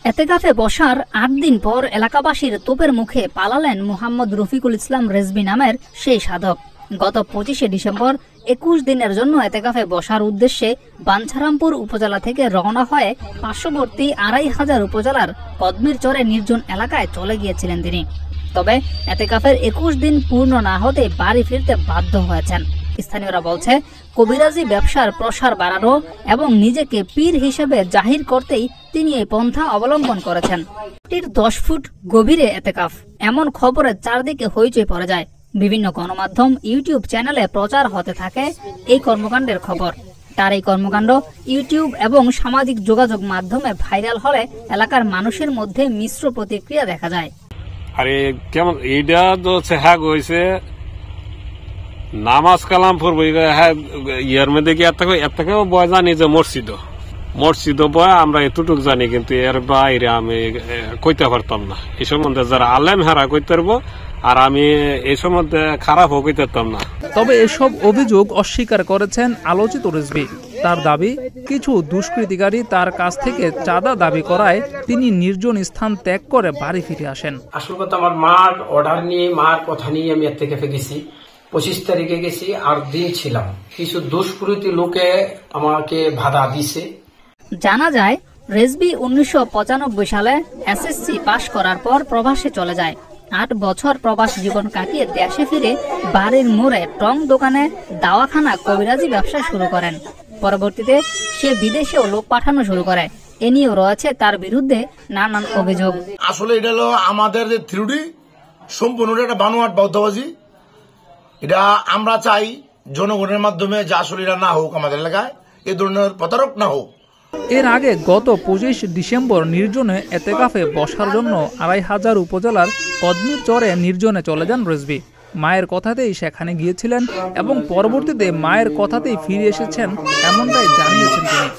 এতেকাফে বসার ৮ দিন পর এলাকাবাসীর তোপের মুখে পালালেন মোহাম্মদ রফিকুল ইসলাম রেজভী নামের সেই সাধক। গত ২৫শে ডিসেম্বর ২১ দিনের জন্য এতেকাফে বসার উদ্দেশ্যে বাঞ্ছারামপুর উপজেলা থেকে রওনা হয়ে পার্শ্ববর্তী ২৫০০ উপজেলার কদমির চরে নির্জন এলাকায় চলে গিয়েছিলেন তিনি। তবে এতেকাফের ২১ দিন পূর্ণ না হতে বাড়ি ফিরতে বাধ্য হয়েছেন। স্থানীয়রা বলছে, কবিরাজি ব্যবসার প্রসার বাড়ানো এবং নিজেকে পীর হিসেবে জাহির করতেই তিনি এই পন্থা অবলম্বন করেছেন। ১০ ফুট গভীরে এতেকাফ, এমন খবরে চারদিকে হইচই পড়ে যায়। বিভিন্ন গণমাধ্যম, ইউটিউব চ্যানেলে প্রচার হতে থাকে এই কর্মকাণ্ডের খবর। তার এই কর্মকাণ্ড ইউটিউব এবং সামাজিক যোগাযোগ মাধ্যমে ভাইরাল হলে এলাকার মানুষের মধ্যে মিশ্র প্রতিক্রিয়া দেখা যায়। আরে কেমন এইটা তো হ্যাঁ হয়েছে, নামাজ কালাম পড়বো হ্যাঁ ইয়ার মধ্যে কি এত বয় জানি যে মসজিদ বয় আমরা এতটুক জানি, কিন্তু এর বাইরে আমি কইতে পারতাম না। এই সম্বন্ধে যারা আলেম হারা কইতে পারবো, আর আমি এই সম্বন্ধে খারাপও কইতে পারতাম না। তবে এসব অভিযোগ অস্বীকার করেছেন আলোচিত রেজভী। তার দাবি, কিছু দুষ্কৃতিকারী তার কাছ থেকে চাঁদা দাবি করায় তিনি নির্জন স্থান ত্যাগ করে বাড়ি ফিরে আসেন। আসল কথা, আমার মার অর্ডার নিয়ে, মার কথা নিয়ে আমি এতেকাফে গেছি। ২৫ তারিখে গেছি, ৮ দিন ছিলাম। কিছু দুষ্কৃতী লোকে আমাকে বাধা দিছে। জানা যায়, রেজভী ১৯৯৫ সালে এসএসসি পাশ করার পর প্রবাসে চলে যায়। ৮ বছর প্রবাস জীবন কাটিয়ে দেশে ফিরে বাড়ির মোড়ে টং দোকানে দাওয়াখানা কবিরাজি ব্যবসা শুরু করেন। পরবর্তীতে সে বিদেশেও লোক পাঠানো শুরু করে। এ নিয়েও রয়েছে তার বিরুদ্ধে নানান অভিযোগ। আসলে এটা হলো আমাদের থিওরি, সম্পূর্ণ একটা বানোয়াট বৌদ্ধবাজি। এটা আমরা চাই জনগণের মাধ্যমে যে আসলে এটা না হোক, আমাদের এলাকায় এ ধরনের প্রতারক না হোক। এর আগে গত ২৫ ডিসেম্বর নির্জনে এতেকাফে বসার জন্য ২৫০০ উপজেলার কদমির চরে নির্জনে চলে যান রেজভী। মায়ের কথাতেই সেখানে গিয়েছিলেন এবং পরবর্তীতে মায়ের কথাতেই ফিরে এসেছেন, এমনটাই জানিয়েছেন তিনি।